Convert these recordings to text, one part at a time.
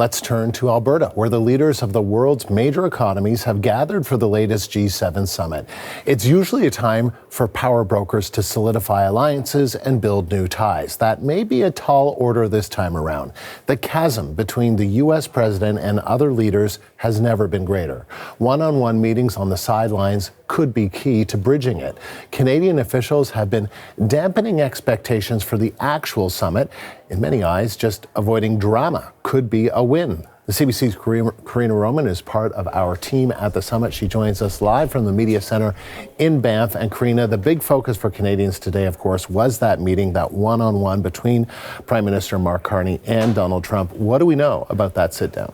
Let's turn to Alberta, where the leaders of the world's major economies have gathered for the latest G7 summit. It's usually a time for power brokers to solidify alliances and build new ties. That may be a tall order this time around. The chasm between the U.S. president and other leaders has never been greater. One-on-one meetings on the sidelines could be key to bridging it. Canadian officials have been dampening expectations for the actual summit. In many eyes, just avoiding drama could be a win. The CBC's Karina Roman is part of our team at the summit. She joins us live from the Media Centre in Banff. And Karina, the big focus for Canadians today, of course, was that meeting, that one-on-one between Prime Minister Mark Carney and Donald Trump. What do we know about that sit-down?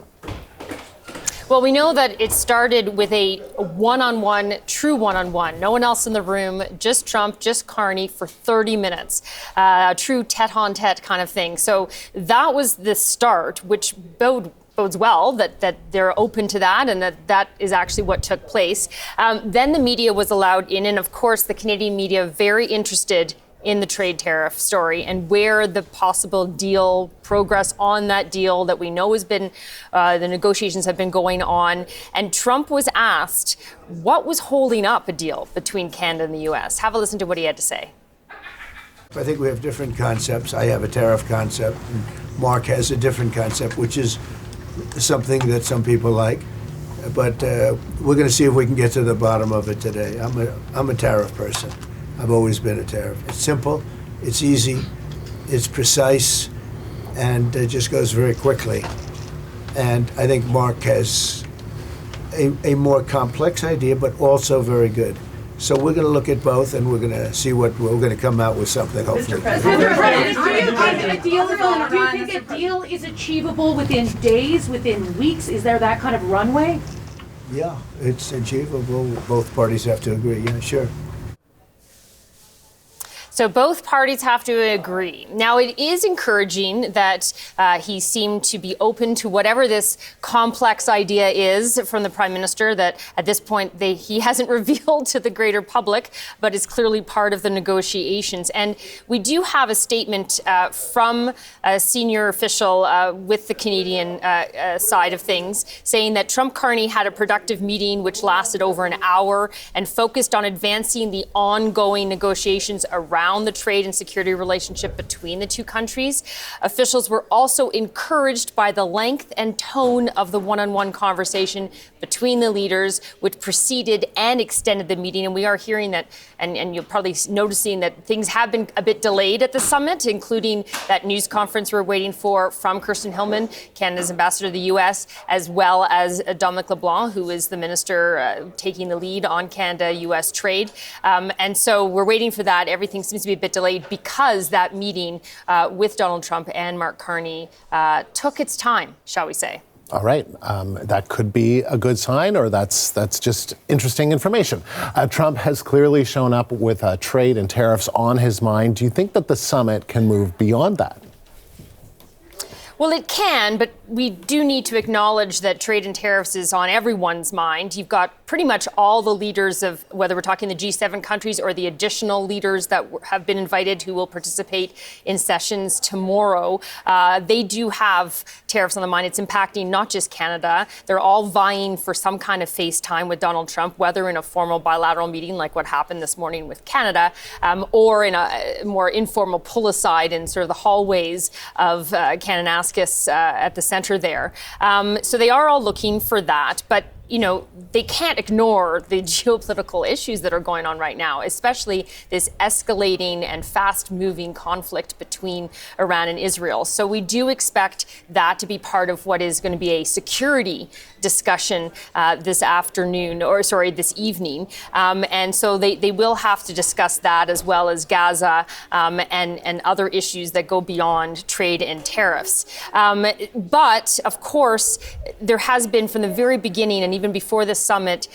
Well, we know that it started with a one-on-one, true one-on-one. No one else in the room, just Trump, just Carney for 30 minutes. A true tete-a-tete kind of thing. So that was the start, which bodes well that they're open to that and that is actually what took place. Then the media was allowed in, and of course the Canadian media very interested in the trade tariff story and where the possible deal, progress on that deal that we know has been, the negotiations have been going on. And Trump was asked what was holding up a deal between Canada and the U.S. Have a listen to what he had to say. I think we have different concepts. I have a tariff concept, and Mark has a different concept, which is something that some people like. But we're going to see if we can get to the bottom of it today. I'm a tariff person. I've always been a tariff. It's simple, it's easy, it's precise, and it just goes very quickly. And I think Mark has a more complex idea, but also very good. So we're going to look at both, and we're going to see what we're going to come out with something, hopefully. Mr. President, do you think a deal is achievable within days, within weeks? Is there that kind of runway? Yeah, it's achievable. Both parties have to agree. Yeah, sure. So both parties have to agree. Now, it is encouraging that he seemed to be open to whatever this complex idea is from the Prime Minister that at this point he hasn't revealed to the greater public, but is clearly part of the negotiations. And we do have a statement from a senior official with the Canadian side of things saying that Trump-Carney had a productive meeting which lasted over an hour and focused on advancing the ongoing negotiations around the trade and security relationship between the two countries. Officials were also encouraged by the length and tone of the one-on-one conversation between the leaders, which preceded and extended the meeting. And we are hearing that, and you're probably noticing that things have been a bit delayed at the summit, including that news conference we're waiting for from Kirsten Hillman, Canada's ambassador to the U.S., as well as Dominic LeBlanc, who is the minister taking the lead on Canada-U.S. trade. And so we're waiting for that. Everything seems to be a bit delayed because that meeting with Donald Trump and Mark Carney took its time, shall we say. All right. That could be a good sign, or that's just interesting information. Trump has clearly shown up with trade and tariffs on his mind. Do you think that the summit can move beyond that? Well, it can, but we do need to acknowledge that trade and tariffs is on everyone's mind. You've got pretty much all the leaders of, whether we're talking the G7 countries or the additional leaders that have been invited who will participate in sessions tomorrow. They do have tariffs on the mind. It's impacting not just Canada. They're all vying for some kind of face time with Donald Trump, whether in a formal bilateral meeting like what happened this morning with Canada, or in a more informal pull-aside in sort of the hallways of Kananaskis at the center there. So they are all looking for that, but you know, they can't ignore the geopolitical issues that are going on right now, especially this escalating and fast-moving conflict between Iran and Israel. So we do expect that to be part of what is going to be a security discussion this evening. And so they will have to discuss that, as well as Gaza and other issues that go beyond trade and tariffs. But, of course, there has been from the very beginning, and even before the summit,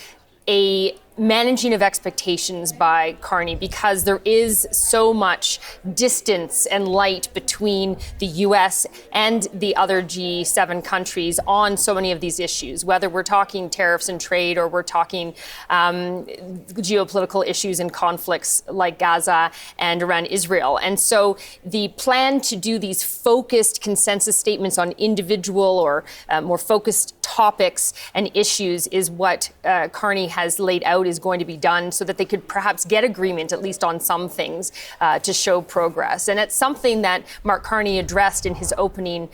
a managing of expectations by Carney, because there is so much distance and light between the U.S. and the other G7 countries on so many of these issues, whether we're talking tariffs and trade or we're talking geopolitical issues and conflicts like Gaza and around Israel. And so the plan to do these focused consensus statements on individual or more focused topics and issues is what Carney has laid out is going to be done, so that they could perhaps get agreement, at least on some things, to show progress. And it's something that Mark Carney addressed in his opening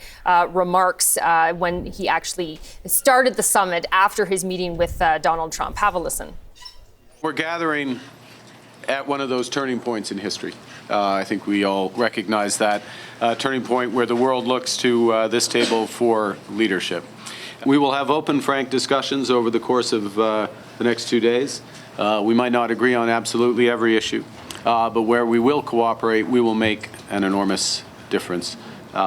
remarks when he actually started the summit after his meeting with Donald Trump. Have a listen. We're gathering at one of those turning points in history. I think we all recognize that turning point where the world looks to this table for leadership. We will have open, frank discussions over the course of the next 2 days. We might not agree on absolutely every issue, but where we will cooperate, we will make an enormous difference for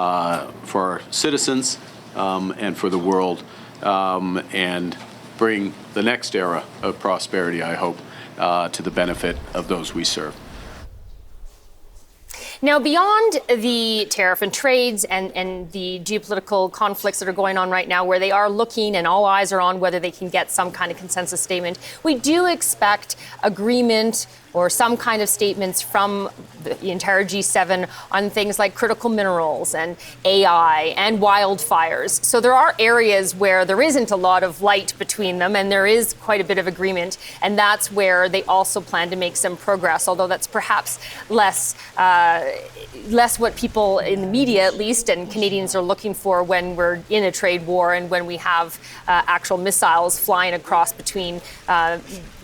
our citizens and for the world, and bring the next era of prosperity, I hope, to the benefit of those we serve. Now, beyond the tariff and trades and the geopolitical conflicts that are going on right now, where they are looking and all eyes are on whether they can get some kind of consensus statement, we do expect agreement or some kind of statements from the entire G7 on things like critical minerals and AI and wildfires. So there are areas where there isn't a lot of light between them, and there is quite a bit of agreement, and that's where they also plan to make some progress, although that's perhaps less what people in the media, at least, and Canadians are looking for when we're in a trade war and when we have actual missiles flying across between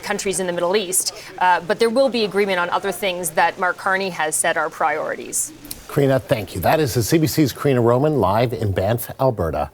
countries in the Middle East. But there will be agreement on other things that Mark Carney has said are priorities. Karina, thank you. That is the CBC's Karina Roman live in Banff, Alberta.